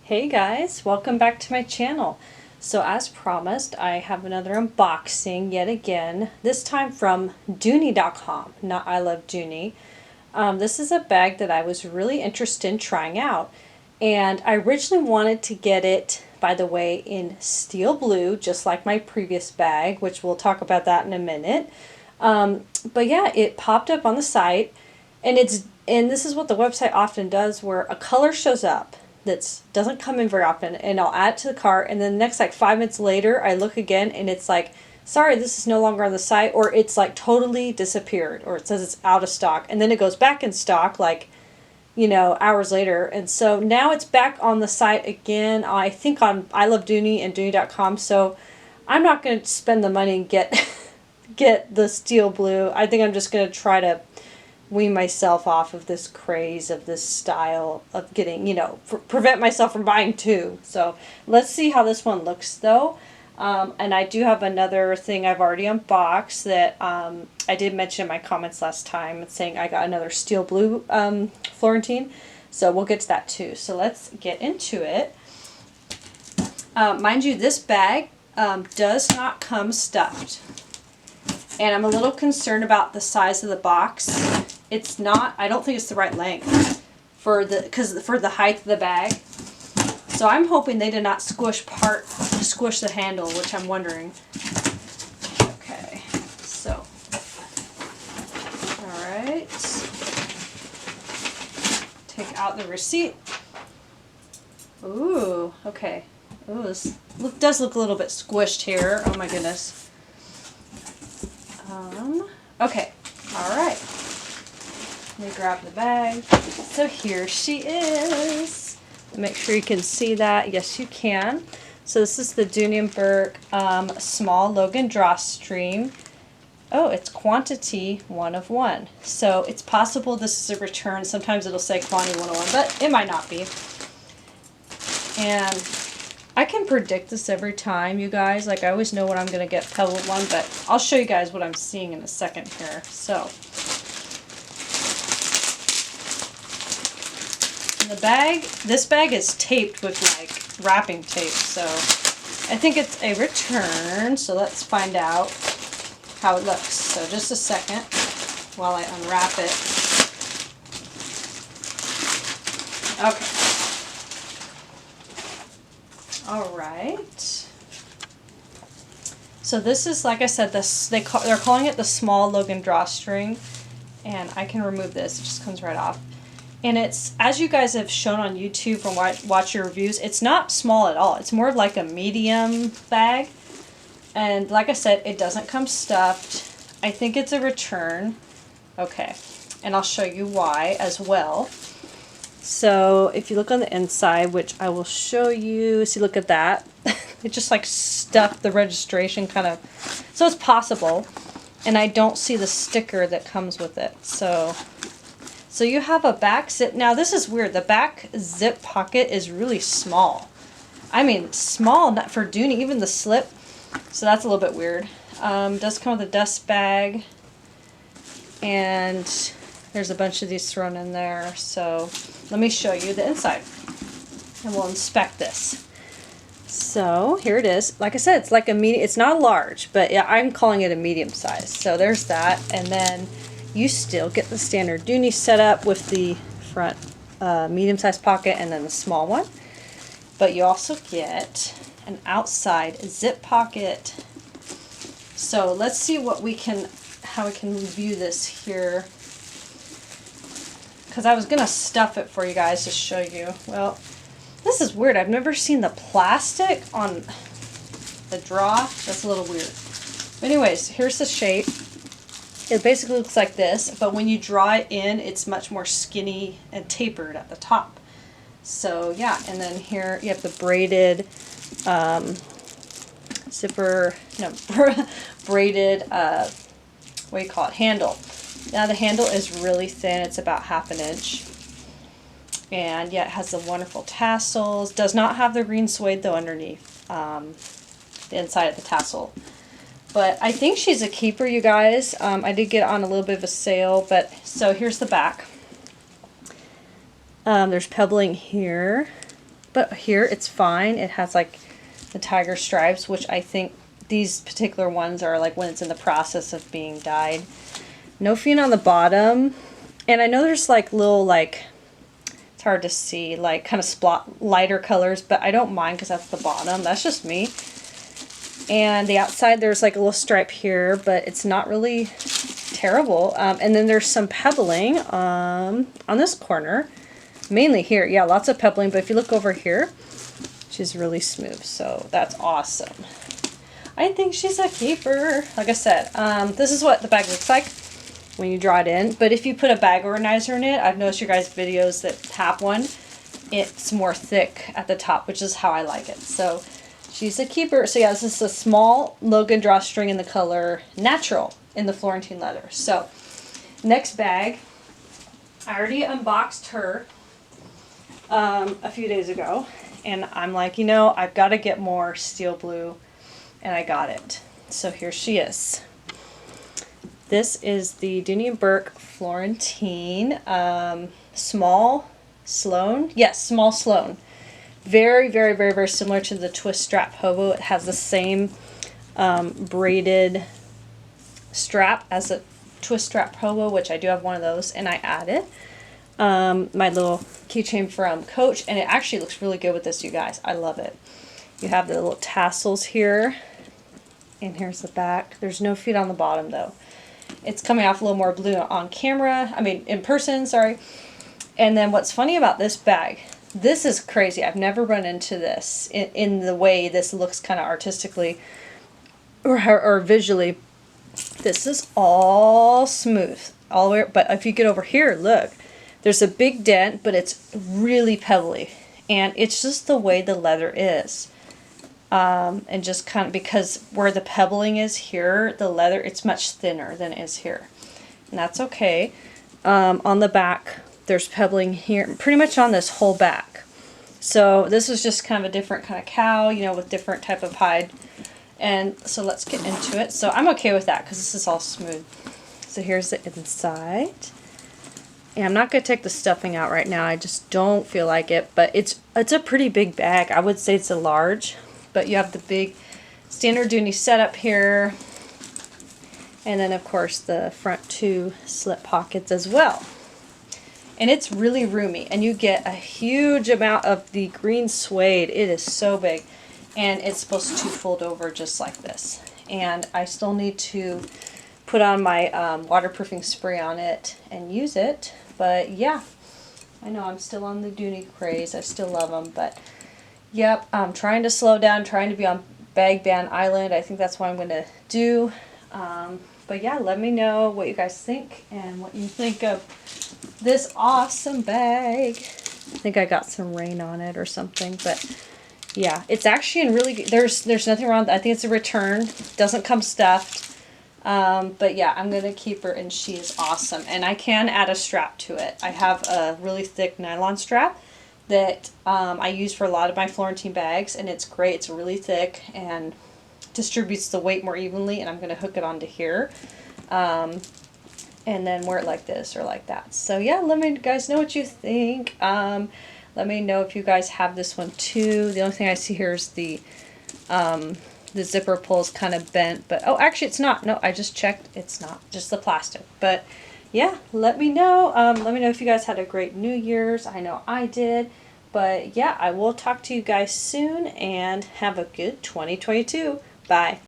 Hey guys, welcome back to my channel. So as promised, I have another unboxing yet again, this time from Dooney.com, not I Love Dooney. This is a bag that I was really interested in trying out. And I originally wanted to get it, by the way, in steel blue, just like my previous bag, which we'll talk about that in a minute. But yeah, it popped up on the site, and this is what the website often does, where a color shows up that doesn't come in very often, and I'll add it to the cart, and then the next like 5 minutes later I look again and it's like, sorry, this is no longer on the site, or it's like totally disappeared, or it says it's out of stock, and then it goes back in stock like, hours later. And so now it's back on the site again, I think on I Love Dooney and Dooney.com. So I'm not going to spend the money and get the steel blue. I think I'm just going to try to wean myself off of this craze of this style of getting, prevent myself from buying two. So let's see how this one looks though. And I do have another thing I've already unboxed that I did mention in my comments last time, saying I got another steel blue Florentine. So we'll get to that too. So let's get into it. Mind you, this bag does not come stuffed. And I'm a little concerned about the size of the box. It's not, I don't think it's the right length for the height of the bag. So I'm hoping they did not squish the handle, which I'm wondering. Okay, so, all right. Take out the receipt. Ooh, okay. Ooh, this does look a little bit squished here. Oh my goodness. Okay, all right. Let me grab the bag. So here she is. Make sure you can see that. Yes, you can. So this is the Dooney & Bourke small Logan drawstring. Oh, it's quantity 1 of 1. So it's possible this is a return. Sometimes it'll say quantity 1 of 1, but it might not be. And I can predict this every time, you guys. Like, I always know when I'm going to get pebbled one, but I'll show you guys what I'm seeing in a second here. So, the bag, this bag is taped with, like, wrapping tape. So, I think it's a return. So, let's find out how it looks. So, just a second while I unwrap it. Okay. All right. So this is, like I said, they're calling it the small Logan drawstring, and I can remove this. It just comes right off. And it's, as you guys have shown on YouTube from watch your reviews, it's not small at all. It's more of like a medium bag. And like I said, it doesn't come stuffed. I think it's a return. Okay. And I'll show you why as well. So if you look on the inside, which I will show you, see, look at that. It just like stuffed the registration kind of, so it's possible. And I don't see the sticker that comes with it. So you have a back zip. Now this is weird. The back zip pocket is really small. I mean, small, not for Dooney, even the slip. So that's a little bit weird. Does come with a dust bag. And there's a bunch of these thrown in there. So let me show you the inside, and we'll inspect this. So here it is. Like I said, it's like a medium. It's not large, but yeah, I'm calling it a medium size. So there's that, and then you still get the standard Dooney setup with the front medium-sized pocket and then the small one. But you also get an outside zip pocket. So let's see how we can view this here. Because I was going to stuff it for you guys to show you. Well, this is weird. I've never seen the plastic on the draw. That's a little weird. But anyways, here's the shape. It basically looks like this, but when you draw it in, it's much more skinny and tapered at the top. So yeah, and then here you have the braided braided, what do you call it, handle. Now the handle is really thin. It's about 1/2 inch. And yeah, it has the wonderful tassels. Does not have the green suede though underneath the inside of the tassel. But I think she's a keeper, you guys. I did get on a little bit of a sale, but so here's the back. There's pebbling here. but here it's fine. It has like the tiger stripes, which I think these particular ones are like when it's in the process of being dyed. No feet on the bottom. And I know there's like little like, it's hard to see, like kind of spot lighter colors, but I don't mind because that's the bottom. That's just me. And the outside there's like a little stripe here, but it's not really terrible. And then there's some pebbling on this corner, mainly here. Yeah, lots of pebbling, but if you look over here, she's really smooth, so that's awesome. I think she's a keeper. Like I said, this is what the bag looks like when you draw it in, but if you put a bag organizer in it, I've noticed your guys' videos that have one, it's more thick at the top, which is how I like it. So she's a keeper. So yeah, this is a small Logan drawstring in the color Natural in the Florentine leather. So next bag, I already unboxed her a few days ago, and I'm like, you know, I've got to get more steel blue, and I got it. So here she is. This is the Dooney & Bourke Florentine small Sloan. Yes, small Sloan. Very, very, very, very similar to the twist strap hobo. It has the same braided strap as a twist strap hobo, which I do have one of those, and I added my little keychain from Coach, and it actually looks really good with this, you guys. I love it. You have the little tassels here, and here's the back. There's no feet on the bottom though. It's coming off a little more blue on camera, I mean in person, sorry. And then what's funny about this bag, this is crazy. I've never run into this in the way this looks kind of artistically or visually. This is all smooth all the way, but if you get over here, look, there's a big dent, but it's really pebbly, and it's just the way the leather is. And just kind of because where the pebbling is here, the leather, it's much thinner than it is here, and that's okay. On the back, there's pebbling here, pretty much on this whole back. So this is just kind of a different kind of cow, you know, with different type of hide. And so let's get into it. So I'm okay with that because this is all smooth. So here's the inside. And I'm not going to take the stuffing out right now. I just don't feel like it. But it's a pretty big bag. I would say it's a large. But you have the big standard Dooney setup here. And then, of course, the front two slip pockets as well. And it's really roomy. And you get a huge amount of the green suede. It is so big. And it's supposed to fold over just like this. And I still need to put on my waterproofing spray on it and use it. But yeah, I know I'm still on the Dooney craze. I still love them. But yep, I'm trying to slow down, trying to be on Bag Ban Island. I think that's what I'm going to do. But yeah, let me know what you guys think and what you think of this awesome bag. I think I got some rain on it or something, but yeah, it's actually in really good, there's nothing wrong. I think it's a return. Doesn't come stuffed. But yeah, I'm going to keep her, and she is awesome. And I can add a strap to it. I have a really thick nylon strap that I use for a lot of my Florentine bags, and it's great. It's really thick and distributes the weight more evenly, and I'm going to hook it onto here. And then wear it like this or like that. So yeah, let me guys know what you think. Let me know if you guys have this one too. The only thing I see here is the zipper pull is kind of bent, but oh, actually it's not. No, I just checked. It's not. Just the plastic. But yeah, let me know. Let me know if you guys had a great New Year's. I know I did. But yeah, I will talk to you guys soon, and have a good 2022. Bye.